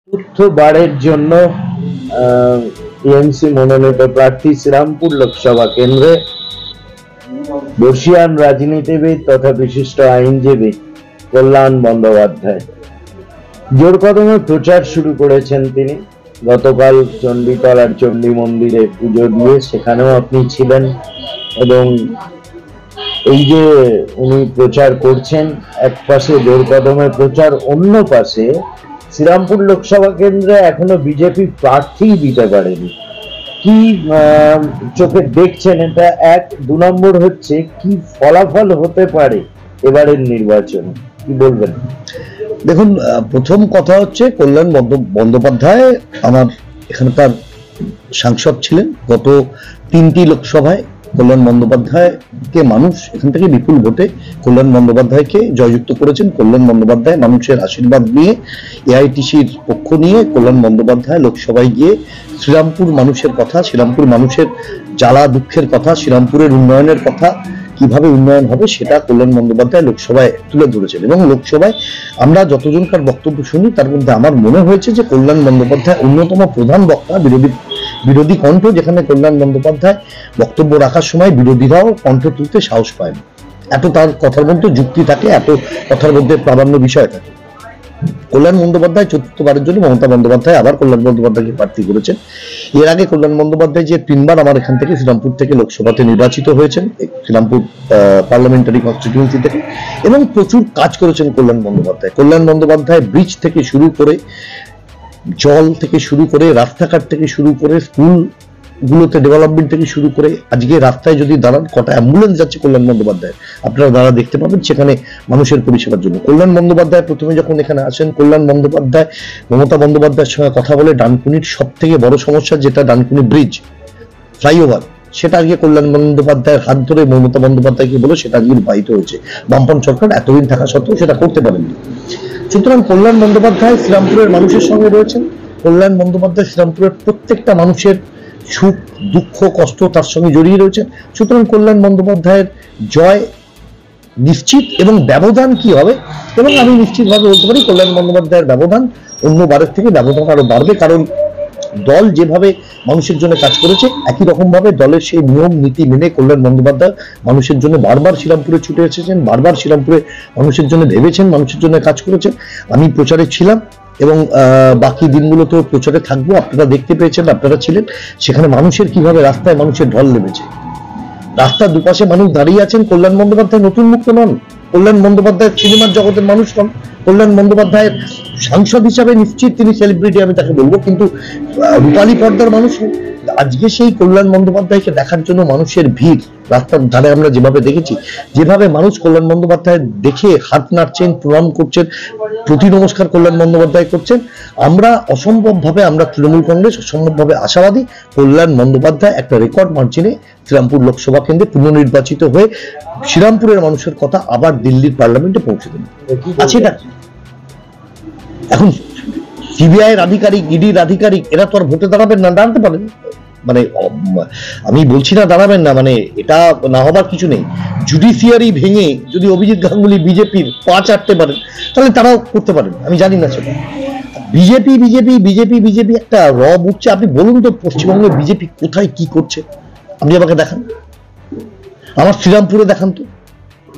চতুর্থ বারের জন্য টিএমসি মনোনীত প্রার্থী শ্রীরামপুর লোকসভা কেন্দ্রে বর্ষীয়ান রাজনীতিবিদ তথা বিশিষ্ট আইনজীবী কল্যাণ বন্দ্যোপাধ্যায় জোর কদমে প্রচার শুরু করেছেন। তিনি গতকাল চণ্ডীতলার চণ্ডী মন্দিরে পুজো দিয়ে সেখানেও আপনি ছিলেন এবং এই যে উনি প্রচার করছেন, এক পাশে জোর কদমে প্রচার, অন্য পাশে শ্রীরামপুর লোকসভা কেন্দ্রে এখনো বিজেপি প্রার্থী দিতে পারেনি। কি চোখে দেখছেন এটা? এক, দু নম্বর হচ্ছে কি ফলাফল হতে পারে এবারের নির্বাচনে, কি বলবেন? দেখুন, প্রথম কথা হচ্ছে কল্যাণ বন্দ্যোপাধ্যায় আমার এখানকার সাংসদ ছিলেন। গত 3টি লোকসভায় কল্যাণ বন্দ্যোপাধ্যায়কে মানুষ এখান থেকে বিপুল ভোটে কল্যাণ বন্দ্যোপাধ্যায়কে জয়যুক্ত করেছেন। কল্যাণ বন্দ্যোপাধ্যায় মানুষের আশীর্বাদ নিয়ে, এআইটিসির পক্ষ নিয়ে কল্যাণ বন্দ্যোপাধ্যায় লোকসভায় গিয়ে শ্রীরামপুর মানুষের কথা, শ্রীরামপুর মানুষের জ্বালা দুঃখের কথা, শ্রীরামপুরের উন্নয়নের কথা, কিভাবে উন্নয়ন হবে সেটা কল্যাণ বন্দ্যোপাধ্যায় লোকসভায় তুলে ধরেছেন। এবং লোকসভায় আমরা যতজনকার বক্তব্য শুনি তার মধ্যে আমার মনে হয়েছে যে কল্যাণ বন্দ্যোপাধ্যায় অন্যতম প্রধান বক্তা, বিরোধী কণ্ঠ, যেখানে কল্যাণ বন্দ্যোপাধ্যায় বক্তব্য রাখার সময় বিরোধীরাও কণ্ঠ তুলতে সাহস পায় না। এত তার কথার মধ্যে যুক্তি থাকে, এত কথার মধ্যে প্রাধান্য বিষয় থাকে। কল্যাণ বন্দ্যোপাধ্যায় চতুর্থবারের জন্য মমতা বন্দ্যোপাধ্যায় আবার কল্যাণ বন্দ্যোপাধ্যায়কে প্রার্থী করেছেন। এর আগে কল্যাণ বন্দ্যোপাধ্যায় যে 3বার আমার এখান থেকে শ্রীরামপুর থেকে লোকসভাতে নির্বাচিত হয়েছেন, শ্রীরামপুর পার্লামেন্টারি কনস্টিটিউয়েন্সি থেকে, এবং প্রচুর কাজ করেছেন কল্যাণ বন্দ্যোপাধ্যায়। কল্যাণ বন্দ্যোপাধ্যায় ব্রিজ থেকে শুরু করে, জল থেকে শুরু করে, রাস্তাঘাট থেকে শুরু করে, স্কুলগুলোতে ডেভেলপমেন্ট থেকে শুরু করে, আজকে রাস্তায় যদি দাঁড়ান কটা অ্যাম্বুলেন্স যাচ্ছে কল্যাণ বন্দ্যোপাধ্যায়, আপনারা দাঁড়া দেখতে পাবেন সেখানে মানুষের পরিষেবার জন্য। কল্যাণ বন্দ্যোপাধ্যায় প্রথমে যখন এখানে আসেন, কল্যাণ বন্দ্যোপাধ্যায় মমতা বন্দ্যোপাধ্যায়ের সঙ্গে কথা বলে ডানকুনির সব থেকে বড় সমস্যা, যেটা ডানকুনি ব্রিজ, ফ্লাইওভার, সেটা আজকে কল্যাণ বন্দ্যোপাধ্যায়ের হাত ধরে মমতা বন্দ্যোপাধ্যায়কে বলে সেটা আজকে রূপায়িত হয়েছে। বামপন্থ সরকার এতদিন থাকা সত্ত্বেও সেটা করতে পারেনি। সুতরাং কল্যাণ বন্দ্যোপাধ্যায় শ্রীরামপুরের মানুষের সঙ্গে রয়েছেন। কল্যাণ বন্দ্যোপাধ্যায় শ্রীরামপুরের প্রত্যেকটা মানুষের সুখ, দুঃখ, কষ্ট তার সঙ্গে জড়িয়ে রয়েছেন। সুতরাং কল্যাণ বন্দ্যোপাধ্যায়ের জয় নিশ্চিত। এবং ব্যবধান কি হবে, এবং আমি নিশ্চিতভাবে বলতে পারি কল্যাণ বন্দ্যোপাধ্যায়ের ব্যবধান অন্যবারের থেকে ব্যবধান আরো বাড়বে। কারণ দল যেভাবে মানুষের জন্য কাজ করেছে, একই রকম ভাবে দলের সেই নিয়ম নীতি মেনে কল্যাণ বন্দ্যোপাধ্যায় মানুষের জন্য বারবার শ্রীরামপুরে ছুটে এসেছেন, বারবার শ্রীরামপুরে মানুষের জন্য ভেবেছেন, মানুষের জন্য কাজ করেছেন। আমি প্রচারে ছিলাম এবং বাকি দিনগুলোতেও প্রচারে থাকবো। আপনারা দেখতে পেয়েছেন, আপনারা ছিলেন সেখানে, মানুষের কিভাবে রাস্তায় মানুষের ঢল নেমেছে। রাস্তার দুপাশে মানুষ দাঁড়িয়ে আছেন। কল্যাণ বন্দ্যোপাধ্যায় নতুন মুক্ত নন, কল্যাণ বন্দ্যোপাধ্যায় সিনেমার জগতের মানুষ নন, কল্যাণ বন্দ্যোপাধ্যায়ের সাংসদ হিসাবে নিশ্চিত তিনি সেলিব্রিটি, আমি তাকে বলবো, কিন্তু রূপালী পর্দার মানুষ। আজকে সেই কল্যাণ বন্দ্যোপাধ্যায়কে দেখার জন্য মানুষের ভিড় রাস্তার ধারে আমরা যেভাবে দেখেছি, যেভাবে মানুষ কল্যাণ বন্দ্যোপাধ্যায় দেখে হাত নাড়ছেন, প্রণাম করছেন, প্রতি নমস্কার কল্যাণ বন্দ্যোপাধ্যায় করছেন, আমরা অসম্ভবভাবে, আমরা তৃণমূল কংগ্রেস অসম্ভবভাবে আশাবাদী কল্যাণ বন্দ্যোপাধ্যায় একটা রেকর্ড মার্জিনে শ্রীরামপুর লোকসভা কেন্দ্রে পুনর্নির্বাচিত হয়ে শ্রীরামপুরের মানুষের কথা আবার দিল্লির পার্লামেন্টে পৌঁছে দেবেন। আছে না? এখন সিবিআইয়ের আধিকারিক, ইডির আধিকারিক, এরা তো আর ভোটে দাঁড়াবেন না, দাঁড়াতে পারেন, মানে আমি বলছি না দাঁড়াবেন না, মানে এটা না হবার কিছু নেই। জুডিশিয়ারি ভেঙে যদি অভিজিৎ গাঙ্গুলি বিজেপির পা চাটতে পারেন, তাহলে তারাও করতে পারেন, আমি জানি না সেটা। বিজেপি বিজেপি বিজেপি বিজেপি একটা রব উঠছে। আপনি বলুন তো পশ্চিমবঙ্গে বিজেপি কোথায় কি করছে? আপনি আমাকে দেখান, আমার শ্রীরামপুরে দেখান তো।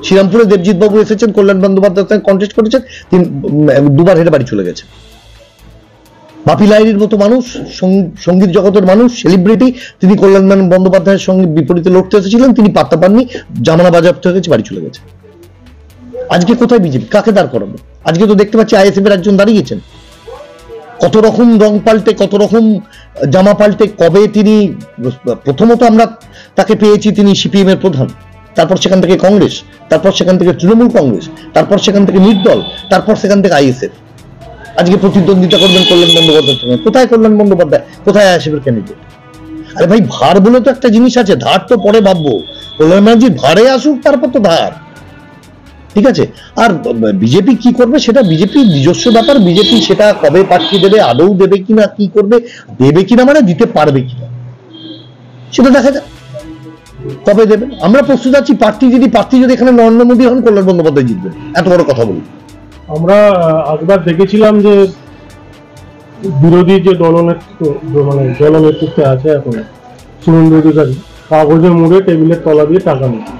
শ্রীরামপুরে দেবজিৎ বাবু এসেছেন, কল্যাণ বন্দ্যোপাধ্যায় কন্টেস্ট করেছেন, তিনি 2বার হেরে বাড়ি চলে গেছেন। বাপি লাহিড়ীর মতো মানুষ, সঙ্গীত জগতের মানুষ, সেলিব্রিটি, তিনি কল্যাণ বন্দ্যোপাধ্যায়ের সঙ্গে বিপরীতে লড়তে এসেছিলেন, তিনি পাত্তা পাননি, জামানা বাজেয়াপ্ত হয়ে গেছে, বাড়ি চলে গেছে। আজকে কোথায় বিজেপি? কাকে দাঁড় করাবো? আজকে তো দেখতে পাচ্ছি আইএসএফ এর একজন দাঁড়িয়েছেন, কত রকম রং পাল্টে, কত রকম জামা পাল্টে। কবে তিনি প্রথমত আমরা তাকে পেয়েছি, তিনি সিপিএম এর প্রধান, তারপর সেখান থেকে কংগ্রেস, তারপর সেখান থেকে তৃণমূল কংগ্রেস, তারপর সেখান থেকে নির্দল, তারপর সেখান থেকে আইএসএফ। আজকে প্রতিদ্বন্দ্বিতা করবেন কল্যাণ বন্দ্যোপাধ্যায়ের সঙ্গে। কোথায় কল্যাণ বন্দ্যোপাধ্যায়, কোথায় আইএসএফের ক্যান্ডিডেট? আরে ভাই, ভার বলে তো একটা জিনিস আছে, ধার তো পরে ভাববো। কল্যাণ ব্যানার্জি ভারে আসুক, তারপর তো ধার, ঠিক আছে? আর বিজেপি কি করবে সেটা বিজেপির নিজস্ব ব্যাপার। বিজেপি সেটা কবে প্রার্থী দেবে, আদৌ দেবে কিনা, কি করবে, দেবে কিনা মানে দিতে পারবে কিনা, সেটা দেখা যাক কবে দেবেন। আমরা প্রস্তুত আছি। প্রার্থী যদি এখানে নরেন্দ্র মোদী হন, কল্যাণ বন্দ্যোপাধ্যায় জিতবেন, এত বড় কথা বলি। আমরা আগবার দেখেছিলাম যে বিরোধী যে দলনেতৃত্বে আছে এখন শুভেন্দু অধিকারী কাগজে মুড়ে টেবিলের তলা দিয়ে টাকা নিচ্ছে।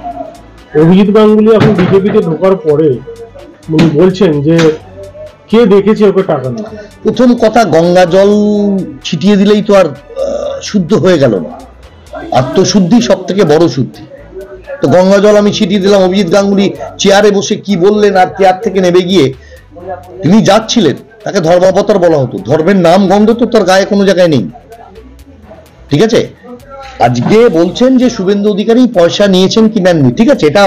অভিজিৎ গাঙ্গুলি এখন বিজেপিতে ঢোকার পরে উনি বলছেন যে কে দেখেছে ওকে টাকা নিতে। প্রথম কথা, গঙ্গা জল ছিটিয়ে দিলেই তো আর শুদ্ধ হয়ে গেল না। আত্মশুদ্ধি সব থেকে বড় শুদ্ধি। তো গঙ্গা জল আমি ছিটিয়ে দিলাম, অভিজিৎ গাঙ্গুলি চেয়ারে বসে কি বললেন, আর চেয়ার থেকে নেমে গিয়ে তিনি যাচ্ছিলেন, তাকে ধর্মাবতার বলা হতো। ধর্মের নাম গন্ধ তো তার গায়ে কোনো জায়গায় নেই, ঠিক আছে। আজকে বলছেন যে শুভেন্দু অধিকারী পয়সা নিয়েছেন কি নেননি, ঠিক আছে, এটা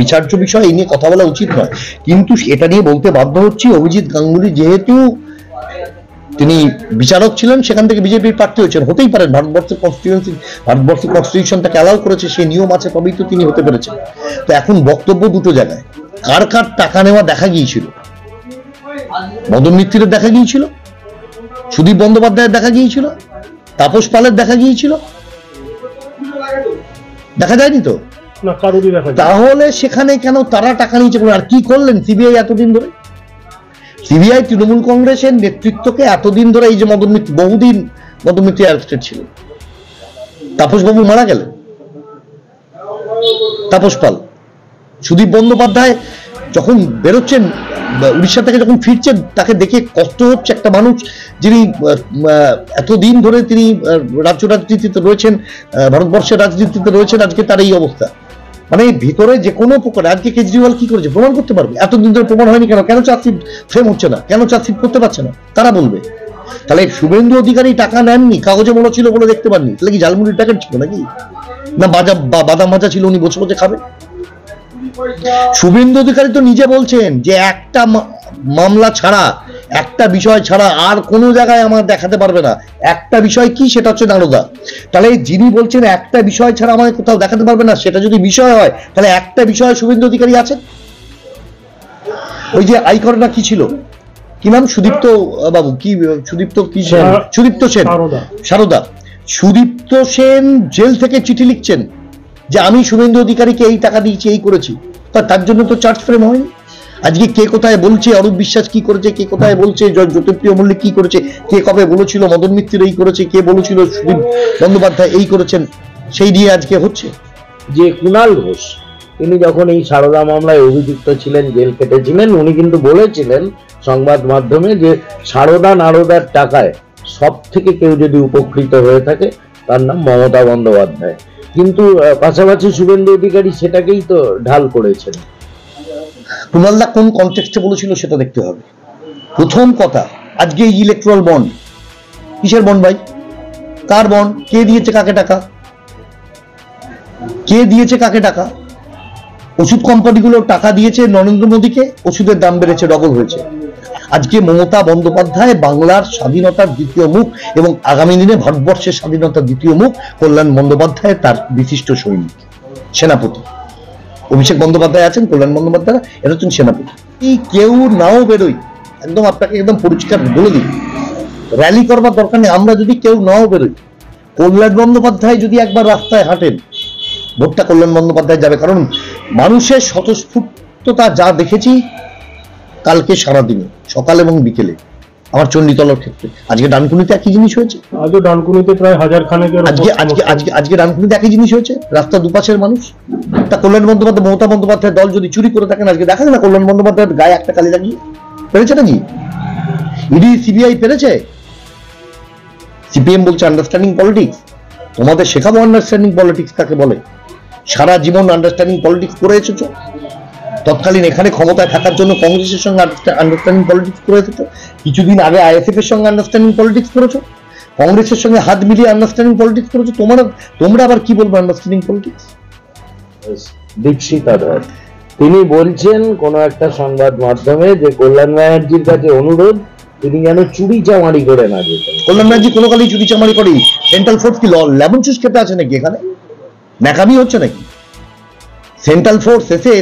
বিচার্য বিষয়, এই নিয়ে কথা বলা উচিত নয়। কিন্তু এটা নিয়ে বলতে বাধ্য হচ্ছি, অভিজিৎ গাঙ্গুলি যেহেতু তিনি বিচারক ছিলেন, সেখান থেকে বিজেপির প্রার্থী হয়েছেন, হতেই পারেন। ভারতবর্ষের কনস্টিটিউশনটাকে অ্যালাউ করেছে, সেই নিয়ম আছে, তবেই তো তিনি হতে পেরেছেন। তো এখন বক্তব্য দুটো জায়গায়। কার কার টাকা নেওয়া দেখা গিয়েছিল? মদন মিত্রের দেখা গিয়েছিল, সুদীপ বন্দ্যোপাধ্যায়ের দেখা গিয়েছিল, তাপস পালের দেখা গিয়েছিল, দেখা যায়নি তো। তাহলে সেখানে কেন তারা টাকা নিয়েছে? আর কি করলেন সিবিআই এতদিন ধরে? সিবিআই তৃণমূল কংগ্রেসের নেতৃত্বকে এতদিন ধরে, এই যে মদন মিত্র, বহুদিন মদন মিত্র অ্যারেস্টেড ছিলেন, তাপসবাবু মারা গেলেন, তাপস পাল, সুদীপ বন্দ্যোপাধ্যায় যখন বেরোচ্ছেন উড়িষ্যা থেকে, যখন ফিরছেন, তাকে দেখে কষ্ট হচ্ছে। একটা মানুষ যিনি এতদিন ধরে তিনি রাজ্য রাজনীতিতে রয়েছেন, ভারতবর্ষের রাজনীতিতে রয়েছেন, আজকে তার এই অবস্থা। মানে ভিতরে যে কোনো প্রকার, আজকে কেজরিওয়াল কি করেছে প্রমাণ করতে পারবে? এতদিন ধরে প্রমাণ হয়নি কেন? কেন চার্জশিট ফ্রেম হচ্ছে না? কেন চার্জশিট করতে পারছে না? তারা বলবে। তাহলে শুভেন্দু অধিকারী টাকা নেননি, কাগজে বলা ছিল বলে দেখতে পাননি, তাহলে কি ঝালমুড়ির প্যাকেট ছিল নাকি? না বাদাম ভাজা ছিল, উনি বসে বসে খাবে? শুভেন্দু অধিকারী তো নিজে বলছেন যে একটা মামলা ছাড়া, একটা বিষয় ছাড়া আর কোনো জায়গায় আমার দেখাতে পারবে না। একটা বিষয় কি? সেটা হচ্ছে নারদা। তাহলে যিনি বলছেন একটা বিষয় ছাড়া আমাকে কোথাও দেখাতে পারবে না, সেটা যদি বিষয় হয়, তাহলে একটা বিষয় শুভেন্দু অধিকারী আছেন। ওই যে আইকর না কি ছিল, কি নাম, সুদীপ্ত বাবু, কি সুদীপ্ত কি সেন, সুদীপ্ত সেন, সারদা। সুদীপ্ত সেন জেল থেকে চিঠি লিখছেন যে আমি শুভেন্দু অধিকারীকে এই টাকা দিয়েছি, এই করেছি। তার জন্য তো চার্জ ফ্রেম হয়নি। আজকে কে কোথায় বলছে, অরূপ বিশ্বাস কি করেছে, কে কোথায় বলছে, জ্যোতিপ্রিয় মল্লিক কি করেছে, কে কবে বলেছিল মদন মিত্র এই করেছে, কে বলেছিল সুদীপ বন্দ্যোপাধ্যায় এই করেছেন, সেই দিয়ে আজকে হচ্ছে। যে কুণাল ঘোষ, তিনি যখন এই সারদা মামলায় অভিযুক্ত ছিলেন, জেল কেটেছিলেন, উনি কিন্তু বলেছিলেন সংবাদ মাধ্যমে যে সারদা নারদার টাকায় সব থেকে কেউ যদি উপকৃত হয়ে থাকে তার নাম মমতা বন্দ্যোপাধ্যায়। কিন্তু পাশাপাশি শুভেন্দু অধিকারী সেটাকেই তো ঢাল করেছেন। কুণালদা কোন কনটেক্সটে বলেছিল সেটা দেখতে হবে। প্রথম কথা, আজকে এই ইলেকট্রাল বন্ড, কিসের বন্ড ভাই? কার বন্ড? কে দিয়েছে কাকে টাকা? কে দিয়েছে কাকে টাকা? ওষুধ কোম্পানিগুলো টাকা দিয়েছে নরেন্দ্র মোদীকে, ওষুধের দাম বেড়েছে, ডবল হয়েছে। আজকে মমতা বন্দ্যোপাধ্যায় বাংলার স্বাধীনতার দ্বিতীয় মুখ, এবং আগামী দিনে ভারতবর্ষের স্বাধীনতার দ্বিতীয় মুখ। কল্যাণ বন্দ্যোপাধ্যায় তার বিশিষ্ট সৈনিক, সেনাপতি। অভিষেক বন্দ্যোপাধ্যায় আছেন, কল্যাণ বন্দ্যোপাধ্যায় এটা হচ্ছেন সেনাপতি। কেউ নাও বেরোই, একদম আপনাকে একদম পরিষ্কার বলে দিই, র্যালি করবার দরকার নেই। আমরা যদি কেউ নাও বেরোই, কল্যাণ বন্দ্যোপাধ্যায় যদি একবার রাস্তায় হাঁটেন, ভোটটা কল্যাণ বন্দ্যোপাধ্যায় যাবে। কারণ মানুষের স্বতঃস্ফূর্ততা যা দেখেছি কালকে সারাদিনে, সকাল এবং বিকেলে, আমার চণ্ডীতলার ক্ষেত্রে, আজকে ডানকুনিতে একই জিনিস হয়েছে। আজকে ডানকুনিতে প্রায় 1000 খানেকের আজকে ডানকুনিতে একই জিনিস হয়েছে। রাস্তা দুপাশের মানুষ। তা কল্যাণ বন্দ্যোপাধ্যায়, মমতা বন্দ্যোপাধ্যায়ের দল যদি চুরি করে থাকেন, আজকে দেখান না কল্যাণ বন্দ্যোপাধ্যায়ের গায়ে একটা কালি লাগিয়ে পেরেছে নাকি? ইডি সিবিআই পেরেছে? সিপিএম বলছে আন্ডারস্ট্যান্ডিং পলিটিক্স। তোমাদের শেখাবো আন্ডারস্ট্যান্ডিং পলিটিক্স কাকে বলে। সারা জীবন আন্ডারস্ট্যান্ডিং পলিটিক্স করে এসেছো। তৎকালীন এখানে ক্ষমতায় থাকার জন্য কংগ্রেসের সঙ্গে আন্ডারস্ট্যান্ডিং পলিটিক্স করে এসেছো। কিছুদিন আগে আইএসএফ এর সঙ্গে আন্ডারস্ট্যান্ডিং পলিটিক্স করেছো। কংগ্রেসের সঙ্গে হাত মিলিয়ে আন্ডারস্ট্যান্ডিং পলিটিক্স করেছো। তোমরা আবার কি বলবো আন্ডারস্ট্যান্ডিং পলিটিক্স? দীক্ষিতা ধর তিনি বলছেন কোন একটা সংবাদ মাধ্যমে যে কল্যাণ ব্যানার্জির কাছে অনুরোধ, তিনি যেন চুরি চামারি করে না যেতেন। কল্যাণ ব্যানার্জি কোনো কালেই চুরি চামারি করেনি। সেন্ট্রাল ফোর্স কি লেমন জুস খেতে আছে নাকি? এখানে ন্যাকামি হচ্ছে নাকি? সেন্ট্রাল ফোর্স এসে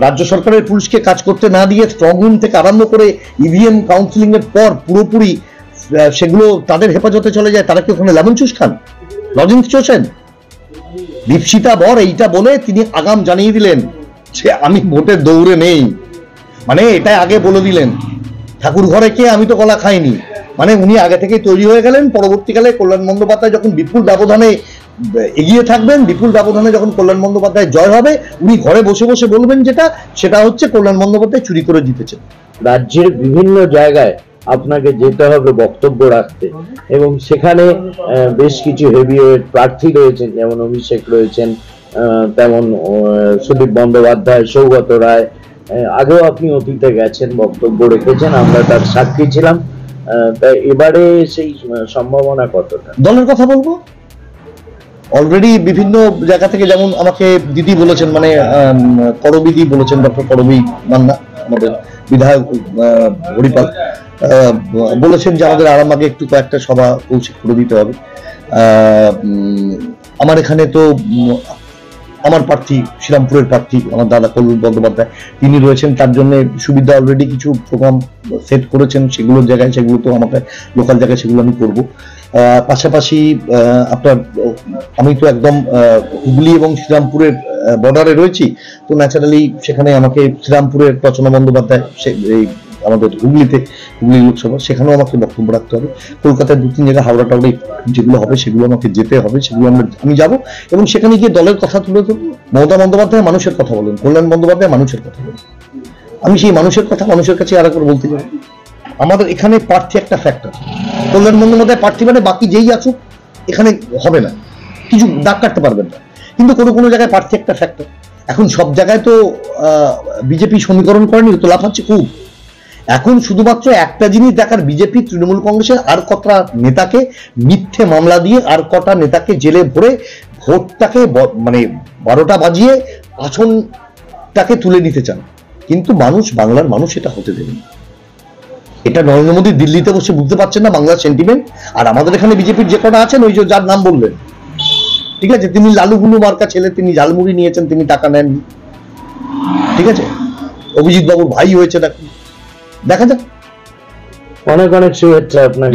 রাজ্য সরকারের পুলিশকে কাজ করতে না দিয়ে স্ট্রং রুম থেকে আরম্ভ করে ইভিএম কাউন্সিলিং এর পর পুরোপুরি সেগুলো তাদের হেফাজতে চলে যায়। তারা কি ওখানে লেমন জুস খান, লজেন্স চোষেন? দীপশিতা বর এইটা বলে তিনি আগাম জানিয়ে দিলেন যে আমি ভোটের দৌড়ে নেই, মানে এটা আগে বলে দিলেন। ঠাকুর ঘরে কে আমি তো কলা খাইনি, মানে উনি আগে থেকেই তৈরি হয়ে গেলেন। পরবর্তীকালে কল্যাণ বন্দ্যোপাধ্যায় যখন বিপুল ব্যবধানে এগিয়ে থাকবেন, বিপুল ব্যবধানে যখন কল্যাণ বন্দ্যোপাধ্যায় জয় হবে, উনি ঘরে বসে বসে বলবেন সেটা হচ্ছে কল্যাণ বন্দ্যোপাধ্যায় চুরি করে জিতেছেন। রাজ্যের বিভিন্ন জায়গায় আপনাকে যেতে হবে বক্তব্য রাখতে, এবং সেখানে বেশ কিছু হেভিওয়েট প্রার্থী রয়েছেন, যেমন অভিষেক রয়েছেন, তেমন সুদীপ বন্দ্যোপাধ্যায়, সৌগত রায়, আগেও আপনি অতীতে গেছেন, বক্তব্য রেখেছেন, আমরা তার সাক্ষী ছিলাম। তাই এবারে সেই সম্ভাবনা কতটা? দলের কথা বলবো, অলরেডি বিভিন্ন জায়গা থেকে, যেমন আমাকে দিদি বলেছেন, মানে করবিদি বলেছেন, ডক্টর করবি মান্না আমাদের বিধায়ক হরিপাল বলেছেন যে আমাদের আরামবাগে একটু কয়েকটা সভা কৌশিক করে দিতে হবে। আমার এখানে তো আমার প্রার্থী, শ্রীরামপুরের প্রার্থী আমার দাদা কল্যাণ বন্দ্যোপাধ্যায়, তিনি রয়েছেন, তার জন্য সুবিধা অলরেডি কিছু প্রোগ্রাম সেট করেছেন, সেগুলোর জায়গায় সেগুলো তো আমাকে লোকাল জায়গায় সেগুলো আমি করব। পাশাপাশি আপনার আমি তো একদম হুগলি এবং শ্রীরামপুরের বর্ডারে রয়েছি, তো ন্যাচারালি সেখানে আমাকে শ্রীরামপুরের রচনা বন্দ্যোপাধ্যায় এই আমাদের হুগলি লোকসভা, সেখানেও আমাকে বক্তব্য রাখতে হবে। কলকাতায় 2-3 জায়গায়, হাওড়া টাওড়ে যেগুলো হবে সেগুলো আমাকে যেতে হবে, সেগুলো আমি যাব এবং সেখানে গিয়ে দলের কথা তুলে ধরবো। মমতা বন্দ্যোপাধ্যায় মানুষের কথা বলেন, কল্যাণ বন্দ্যোপাধ্যায় মানুষের কথা বলেন, আমি সেই মানুষের কথা মানুষের কাছে আর একবার বলতে চাই। আমাদের এখানে প্রার্থী একটা ফ্যাক্টর, কল্যাণ বন্দ্যোপাধ্যায় প্রার্থী মানে বাকি যেই আসুক এখানে হবে না, কিছু দাগ কাটতে পারবেন না, কিন্তু কোনো জায়গায় প্রার্থী একটা ফ্যাক্টর। এখন সব জায়গায় তো বিজেপি সমীকরণ করেনি, তো লাফাচ্ছে খুব। এখন শুধুমাত্র একটা জিনিস দেখার, বিজেপি তৃণমূল কংগ্রেসের আর কটা নেতাকে মিথ্যে মামলা দিয়ে, আর কটা নেতাকে জেলে ভরে ভোটটাকে মানে 12টা বাজিয়ে আসনটাকে তুলে নিতে চান, কিন্তু বাংলার মানুষ এটা হতে দেবেন। এটা নরেন্দ্র মোদী দিল্লিতে বসে বুঝতে পারছেন না বাংলার সেন্টিমেন্ট। আর আমাদের এখানে বিজেপির যে কটা আছেন, ওই যে যার নাম বললেন, ঠিক আছে, তিনি লালুগুলু মার্কা ছেলে, তিনি ঝালমুড়ি নিয়েছেন, তিনি টাকা নেননি, ঠিক আছে, অভিজিৎ বাবুর ভাই হয়েছে, দেখা যাক। অনেক অনেক শুভেচ্ছা আপনাকে।